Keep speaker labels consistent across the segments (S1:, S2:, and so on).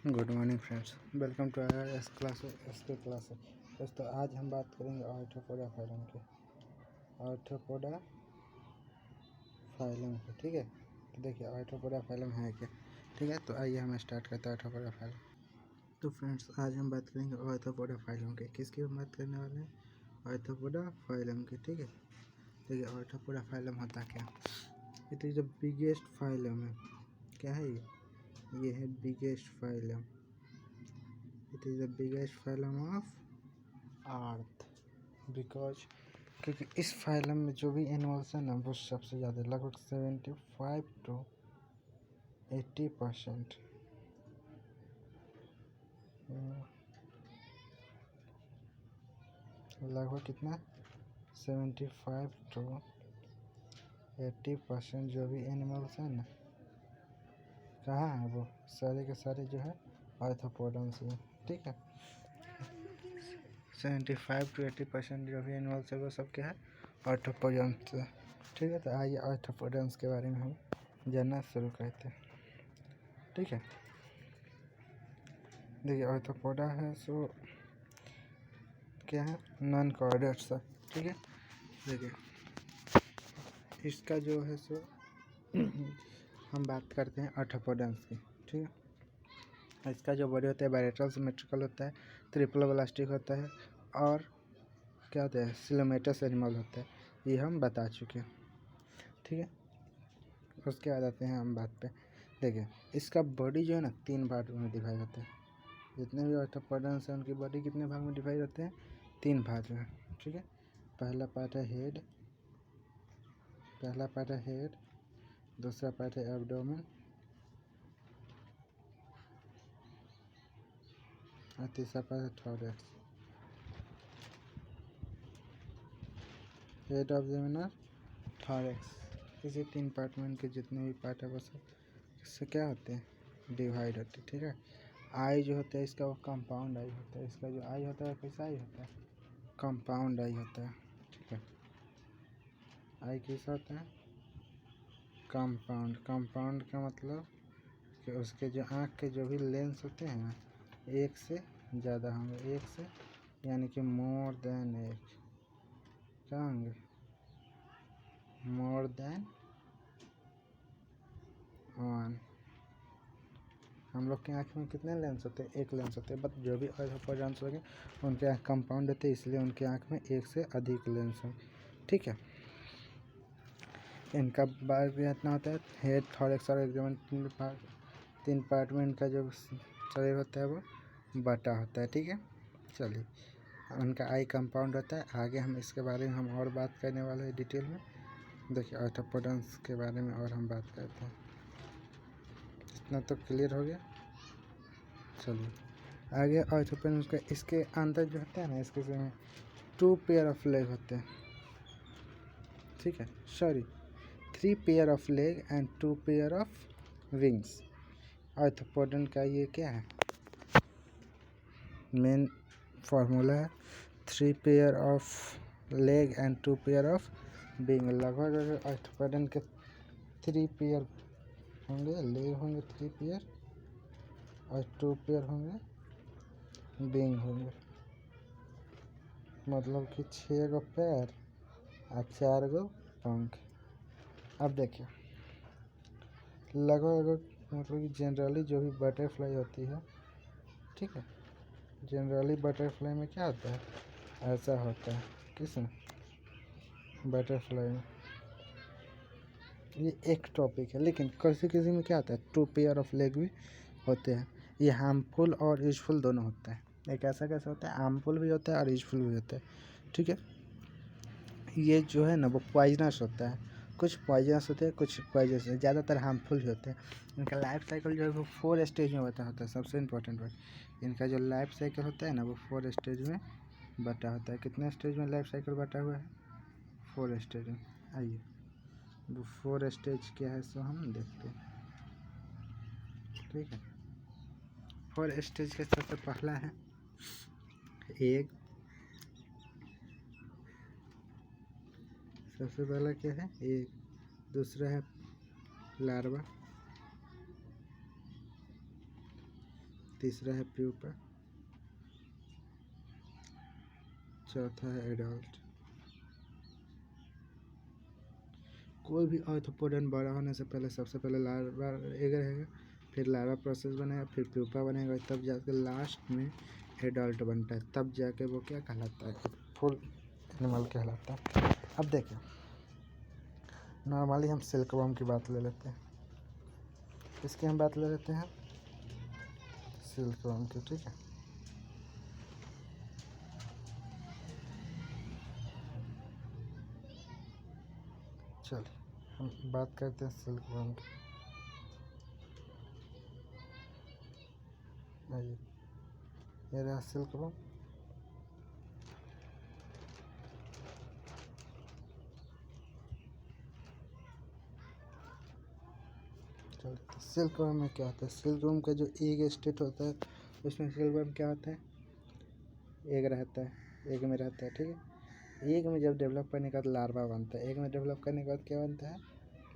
S1: Good morning friends, welcome to our S class. दोस्तों आज हम बात करेंगे आर्थ्रोपोडा फाइलम की। ठीक है। तो देखिए आर्थ्रोपोडा फाइलम है क्या, ठीक है। तो आइए हम स्टार्ट करते हैं आर्थ्रोपोडा फाइलम। तो फ्रेंड्स आज हम बात करेंगे आर्थ्रोपोडा फाइलम की। किसकी हम बात करने वाले हैं? आर्थ्रोपोडा फाइलम की, ठीक है। देखिए आर्थ्रोपोडा फाइलम होता क्या? It is the biggest phylum है। क्या है ये है biggest phylum. It is the biggest phylum of earth because क्योंकि इस फाइलम में जो भी एनिमल्स है ना वो सबसे ज़्यादा लगभग 75 to 80%। लगभग कितना 75 to 80% जो भी एनिमल्स हैं ना, कहाँ है वो सारे के सारे जो है आर्थ्रोपोडन्स में, ठीक है। 75 to 80% जो भी एनिमल्स है वो सब क्या है आर्थ्रोपोडन्स है, ठीक है। तो आइए आर्थ्रोपोडन्स के बारे में हम जानना शुरू करते हैं, ठीक है। देखिए आर्थ्रोपोडा है सो क्या है नॉन कॉर्डेट्स है, ठीक है। देखिए इसका जो है सो हम बात करते हैं आर्थ्रोपोडन्स की, ठीक है। इसका जो बॉडी होता है बायलेटरल सिमेट्रिकल होता है, ट्रिपल ब्लास्टिक होता है और क्या होता है सिलोमेटस एनिमल होता है, ये हम बता चुके हैं, ठीक है। उसके बाद आते हैं हम बात पे। देखिए इसका बॉडी जो है ना 3 पार्ट में डिवाइड होता है। जितने भी आर्थ्रोपोडन्स हैं उनकी बॉडी कितने भाग में डिवाइड होते हैं? 3 भाग में, ठीक है। पहला पार्ट है हेड, दूसरा पार्ट है एब्डोमेन और तीसरा पार्ट है थोरैक्स। हेड, एब्डोमेन और थोरैक्स, इसी 3 पार्ट में इनके जितने भी पार्ट है वो सब इससे क्या होते हैं डिवाइड होते हैं, ठीक है। आई जो होता है इसका वो कंपाउंड आई होता है। इसका जो आई होता है कैसा आई होता है? कंपाउंड आई होता है, ठीक है। आई कैसा होता है? कंपाउंड का मतलब कि उसके जो आँख के जो भी लेंस होते हैं ना एक से ज़्यादा होंगे, एक से यानी कि मोर देन एक, क्या होंगे मोर देन 1। हम लोग के आँख में कितने लेंस होते हैं? एक लेंस होते हैं, बट जो भी आर्थ्रोपोडन्स होंगे उनके आँख कंपाउंड होते हैं, इसलिए उनके आँख में एक से अधिक लेंस होंगे, ठीक है। इनका बार भी इतना होता है हेड, थोरैक्स और एब्डोमेन 3 पार्ट में इनका जो शरीर होता है वो बटा होता है, ठीक है। चलिए उनका आई कंपाउंड होता है, आगे हम इसके बारे में हम और बात करने वाले हैं डिटेल में। देखिए आर्थ्रोपोडन्स के बारे में और हम बात करते हैं। इतना तो क्लियर हो गया। चलिए आगे आर्थ्रोपोडन्स का इसके अंदर जो होता है ना इसके में 2 पेयर ऑफ लेग होते हैं, ठीक है। 3 pair of leg and 2 pair of wings. आर्थ्रोपोडन का ये क्या है मेन फार्मूला है 3 pair of leg and 2 pair of wing. लगभग आर्थ्रोपोडन के 3 पेयर होंगे, लेग होंगे 3 पेयर और 2 पेयर होंगे विंग होंगे, मतलब कि 6 गो पैर और 4 गो पंख। अब देखिए लगभग मतलब कि जनरली जो भी बटरफ्लाई होती है, ठीक है, जनरली बटरफ्लाई में क्या होता है ऐसा होता है। किसमें? बटरफ्लाई में। ये एक टॉपिक है, लेकिन किसी किसी में क्या होता है 2 पेयर ऑफ लेग भी होते हैं। ये हार्मफुल और यूजफुल दोनों होता है। एक ऐसा कैसे होता है हार्मफुल भी होता है और यूजफुल भी होता है, ठीक है। ये जो है ना वो पॉइजनस होता है, कुछ पॉइजनस होते हैं कुछ पॉइजनस ज़्यादातर हार्मफुल भी होते हैं। इनका लाइफ साइकिल जो है वो 4 स्टेज में बटा होता है। सबसे इम्पोर्टेंट बात इनका जो लाइफ साइकिल होता है ना वो 4 स्टेज में बटा होता है। कितने स्टेज में लाइफ साइकिल बटा हुआ है? 4 स्टेज में। आइए वो 4 स्टेज क्या है सो हम देखते हैं, ठीक है। 4 स्टेज का सबसे पहला है एग। सबसे पहला क्या है एग, दूसरा है लार्वा, तीसरा है प्यूपा, चौथा है एडल्ट। कोई भी आर्थ्रोपोडन बड़ा होने से पहले सबसे पहले लार्वा एग रहेगा, फिर लार्वा प्रोसेस बनेगा, फिर प्यूपा बनेगा, तब जाके लास्ट में एडल्ट बनता है, तब जाके वो क्या कहलाता है, फुल एनिमल कहलाता है। अब देखिए नॉर्मली हम सिल्कवर्म की बात ले लेते हैं, इसकी हम बात ले लेते हैं सिल्कवर्म की, ठीक है। चलिए हम बात करते हैं सिल्कवर्म की। ये रहा सिल्कवर्म। तो सिल्कवर्म में क्या होता है, सिल्कवर्म का जो एग स्टेट होता है उसमें सिल्कवर्म क्या होता है, एग रहता है, एग में रहता है, ठीक है। एग में जब डेवलप करने के बाद लार्वा बनता है, एग में डेवलप करने के बाद क्या बनता है,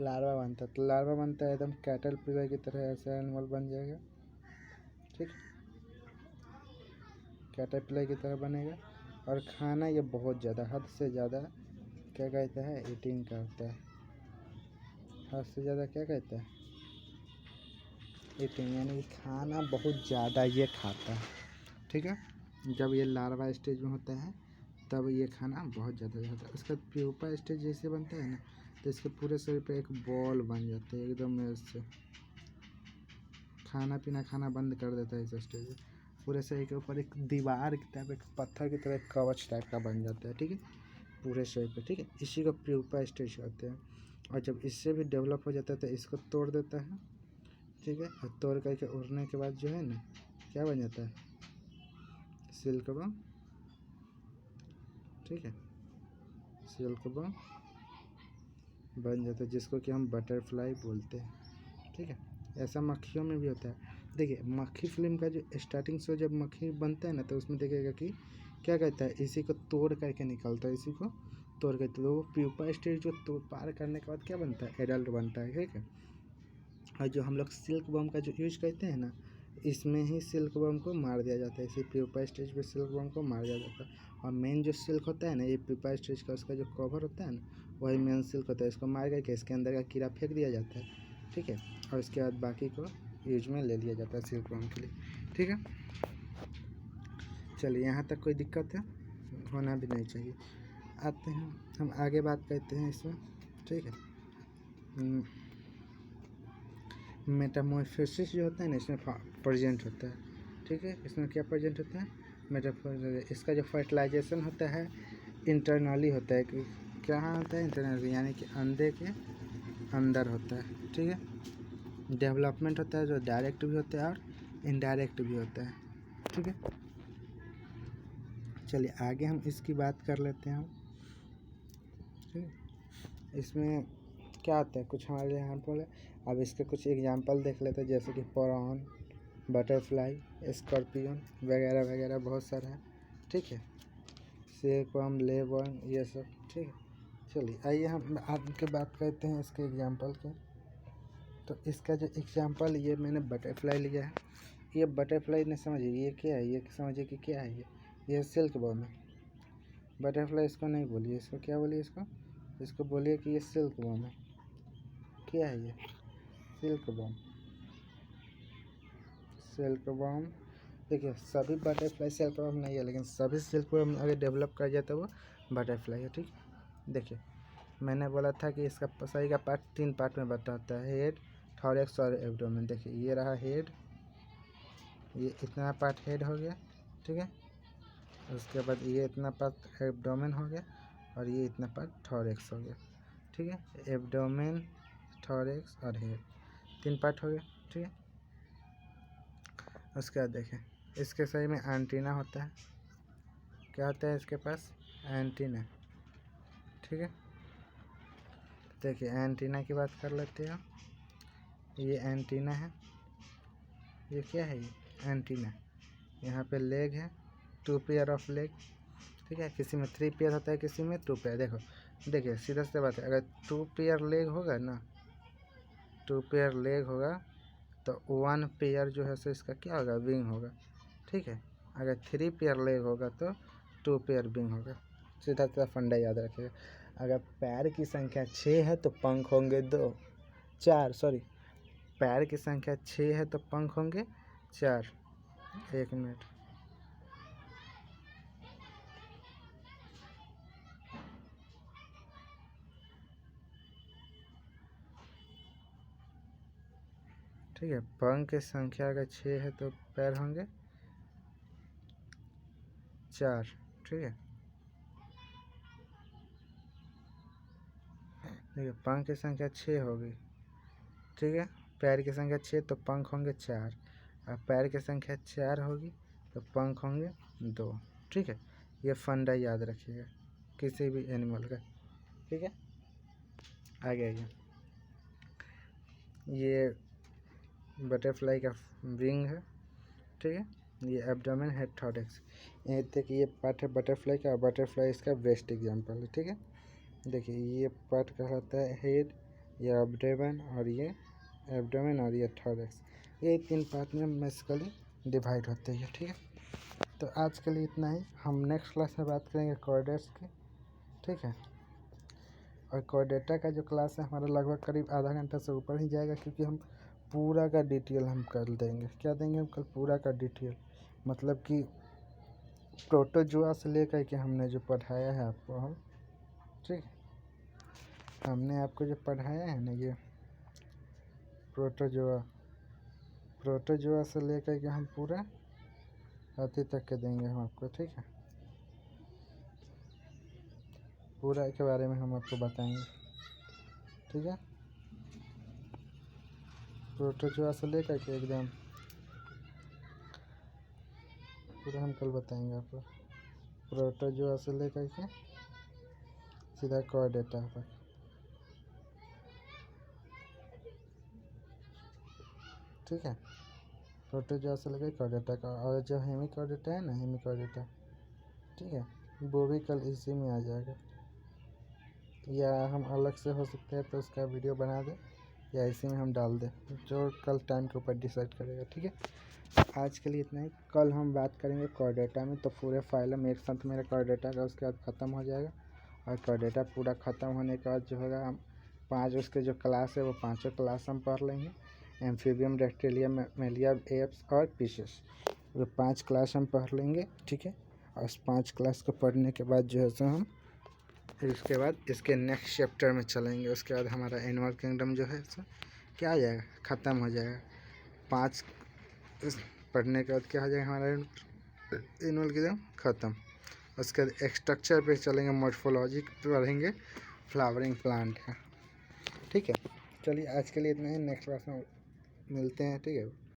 S1: लार्वा बनता है। तो लार्वा बनता है एकदम कैटरपिलर की तरह ऐसा एनिमल बन जाएगा, ठीक, कैटरपिलर की तरह बनेगा। और खाना ये बहुत ज़्यादा, हद से ज़्यादा क्या कहता है, ईटिंग करता है। हद से ज़्यादा क्या कहता है, ईटिंग, यानी खाना बहुत ज़्यादा ये खाता है, ठीक है। जब ये लार्वा स्टेज में होता है तब ये खाना बहुत ज़्यादा होता है। उसका प्यूपा स्टेज जैसे बनता है ना, तो इसके पूरे शरीर पे एक बॉल बन जाता है एकदम, इससे खाना पीना खाना बंद कर देता है इस स्टेज में। पूरे शरीर के ऊपर एक दीवार की तरह, एक पत्थर की तरह एक कवच टाइप का बन जाता है, ठीक है, पूरे शरीर पे, ठीक है। इसी को प्यूपा स्टेज कहते हैं। और जब इससे भी डेवलप हो जाता है तो इसको तोड़ देता है, ठीक है। और तोड़ करके उड़ने के बाद जो है ना क्या बन जाता है, सिल्कवर्म, ठीक है, सिल्कवर्म बन जाता है, जिसको कि हम बटरफ्लाई बोलते हैं, ठीक है। ऐसा मक्खियों में भी होता है। देखिए मक्खी फिल्म का जो स्टार्टिंग शो जब मक्खी बनता है ना, तो उसमें देखिएगा कि क्या कहता है, इसी को तोड़ करके निकलता है, इसी को तोड़ के, तो वो प्यूपा स्टेज जो तोड़ पार करने के बाद क्या बनता है, एडल्ट बनता है, ठीक है। और जो हम लोग सिल्कवर्म का जो यूज करते हैं ना, इसमें ही सिल्कवर्म को मार दिया जाता है, इसी प्यूपा स्टेज पे सिल्कवर्म को मार दिया जाता है। और मेन जो सिल्क होता है ना, ये प्यूपा स्टेज का उसका जो कवर होता है ना, वही मेन सिल्क होता है। इसको मार करके इसके अंदर का कीड़ा फेंक दिया जाता है, ठीक है। और उसके बाद बाकी को यूज में ले लिया जाता है सिल्कवर्म के लिए, ठीक है। चलिए यहाँ तक कोई दिक्कत है, होना भी नहीं चाहिए। आते हैं हम आगे बात करते हैं इसमें, ठीक है। मेटामॉर्फोसिस जो होता है ना, इसमें प्रेजेंट होता है, ठीक है। इसमें क्या प्रेजेंट होता है, मेटामॉर्फोसिस। इसका जो फर्टिलाइजेशन होता है इंटरनली होता है, कि कहाँ होता है, इंटरनली, यानी कि अंडे के अंदर होता है, ठीक है। डेवलपमेंट होता है जो डायरेक्ट भी होता है और इनडायरेक्ट भी होता है, ठीक है। चलिए आगे हम इसकी बात कर लेते हैं, ठीक है। इसमें क्या होता है, कुछ हमारे लिए हार्मफुल है। अब इसके कुछ एग्जांपल देख लेते हैं, जैसे कि पराउन, बटरफ्लाई, स्कॉर्पियन वगैरह वगैरह बहुत सारा है, ठीक है। सिल्कवर्म, लेबवर्म, ये सब, ठीक है। चलिए आइए हम आगे बात करते हैं इसके एग्जांपल के। तो इसका जो एग्जांपल ये मैंने बटरफ्लाई लिया है। ये बटरफ्लाई ने समझिए ये क्या है, ये समझिए कि क्या है, ये सिल्कवर्म है। बटरफ्लाई इसको नहीं बोलिए, इसको क्या बोलिए, इसको बोलिए कि ये सिल्कवर्म है। क्या है ये, सिल्कवर्म, सिल्कवर्म। देखिए सभी बटरफ्लाई सिल्कवर्म नहीं है, लेकिन सभी सिल्कवर्म अगर डेवलप कर जाए तो वो बटरफ्लाई है, ठीक। देखिए मैंने बोला था कि इसका सही का पार्ट 3 पार्ट में बताता है, हेड, थॉरैक्स और एब्डोमेन। देखिए ये रहा हेड, ये इतना पार्ट हेड हो गया, ठीक है। उसके बाद ये इतना पार्ट एब्डोमेन हो गया, और ये इतना पार्ट थॉरैक्स हो गया, ठीक है। एब्डोमेन, थॉरैक्स और हेड, 3 पार्ट हो गया, ठीक है। उसके बाद देखें इसके सही में एंटीना होता है। क्या होता है इसके पास, एंटीना, ठीक है। देखिए एंटीना की बात कर लेते हैं। ये एंटीना है, ये क्या है, ये एंटीना। यहाँ पे लेग है, 2 पेयर ऑफ लेग, ठीक है। किसी में 3 पेयर होता है, किसी में 2 पेयर। देखिए सीधा सी बात है, अगर 2 पेयर लेग होगा ना, 2 पेयर लेग होगा तो 1 पेयर जो है सो इसका क्या होगा, विंग होगा। ठीक है, अगर 3 पेयर लेग होगा तो 2 पेयर विंग होगा। सीधा सीधा फंडा याद रखिएगा। अगर पैर की संख्या 6 है तो पंख होंगे 4 पैर की संख्या 6 है तो पंख होंगे 4। 1 मिनट। ठीक है, पंख की संख्या अगर 6 है तो पैर होंगे 4। ठीक है, देखिए पंख की संख्या 6 होगी। ठीक है, पैर की संख्या 6 तो पंख होंगे 4, और पैर की संख्या 4 होगी तो पंख होंगे 2। ठीक है, ये फंडा याद रखिएगा किसी भी एनिमल का। ठीक है, आगे आइए। ये बटरफ्लाई का विंग है। ठीक है, ये एब्डोमेन है, थॉरेक्स। ये देखिए ये पार्ट है बटरफ्लाई का, बटरफ्लाई इसका बेस्ट एग्जांपल है। ठीक है, देखिए ये पार्ट कहलाता है हेड, ये एब्डोमेन और ये थॉरेक्स। ये 3 पार्ट में बेसिकली डिवाइड होते हैं। ठीक है, तो आज के लिए इतना ही। हम नेक्स्ट क्लास में बात करेंगे कॉर्डेट्स की। ठीक है, और कॉर्डेटा का जो क्लास है हमारा लगभग करीब आधा घंटा से ऊपर ही जाएगा, क्योंकि हम पूरा का डिटेल हम कर देंगे। क्या देंगे हम कल? पूरा का डिटेल, मतलब कि प्रोटोजोआ से लेकर के हमने जो पढ़ाया है आपको हम। ठीक, हमने आपको जो पढ़ाया है ना, ये प्रोटोजोआ से लेकर के हम पूरा अति तक के देंगे हम आपको। ठीक है, पूरा के बारे में हम आपको बताएंगे। ठीक है, प्रोटोजोआ से लेकर के एकदम पूरा हम कल बताएंगे आपको। प्रोटोजोआ से लेकर के सीधा कॉर्डेटा तक। ठीक है, प्रोटोजोआ से लेकर कॉर्डेटा का, और जो हेमिकॉर्डेटा है ना, हेमिकॉर्डेटा, ठीक है, वो भी कल इसी में आ जाएगा, या हम अलग से हो सकते हैं तो उसका वीडियो बना दें, या इसी में हम डाल दें, जो कल टाइम के ऊपर डिसाइड करेगा। ठीक है, आज के लिए इतना ही। कल हम बात करेंगे कॉर्डेटा में, तो पूरे फाइलम एक साथ मेरा कॉर्डेटा का उसके बाद ख़त्म हो जाएगा। और कॉर्डेटा पूरा ख़त्म होने के बाद जो होगा, हम 5 उसके जो क्लास है वो 5 क्लास हम पढ़ लेंगे। एम्फीबियम, रेप्टिलिया, मेलिया, एप्स और फिशेस, वो 5 क्लास हम पढ़ लेंगे। ठीक है, और उस 5 क्लास को पढ़ने के बाद जो है सो हम फिर उसके बाद इसके नेक्स्ट चैप्टर में चलेंगे। उसके बाद हमारा एनिमल किंगडम जो है सो क्या आ जाएगा, ख़त्म हो जाएगा। 5 पढ़ने के बाद क्या हो जाएगा, हमारा एनिमल किंगडम ख़त्म। उसके बाद स्ट्रक्चर पे चलेंगे, मॉर्फोलॉजी पढ़ेंगे, फ्लावरिंग प्लांट का। ठीक है, चलिए आज के लिए इतना ही। नेक्स्ट क्लास में मिलते हैं। ठीक है।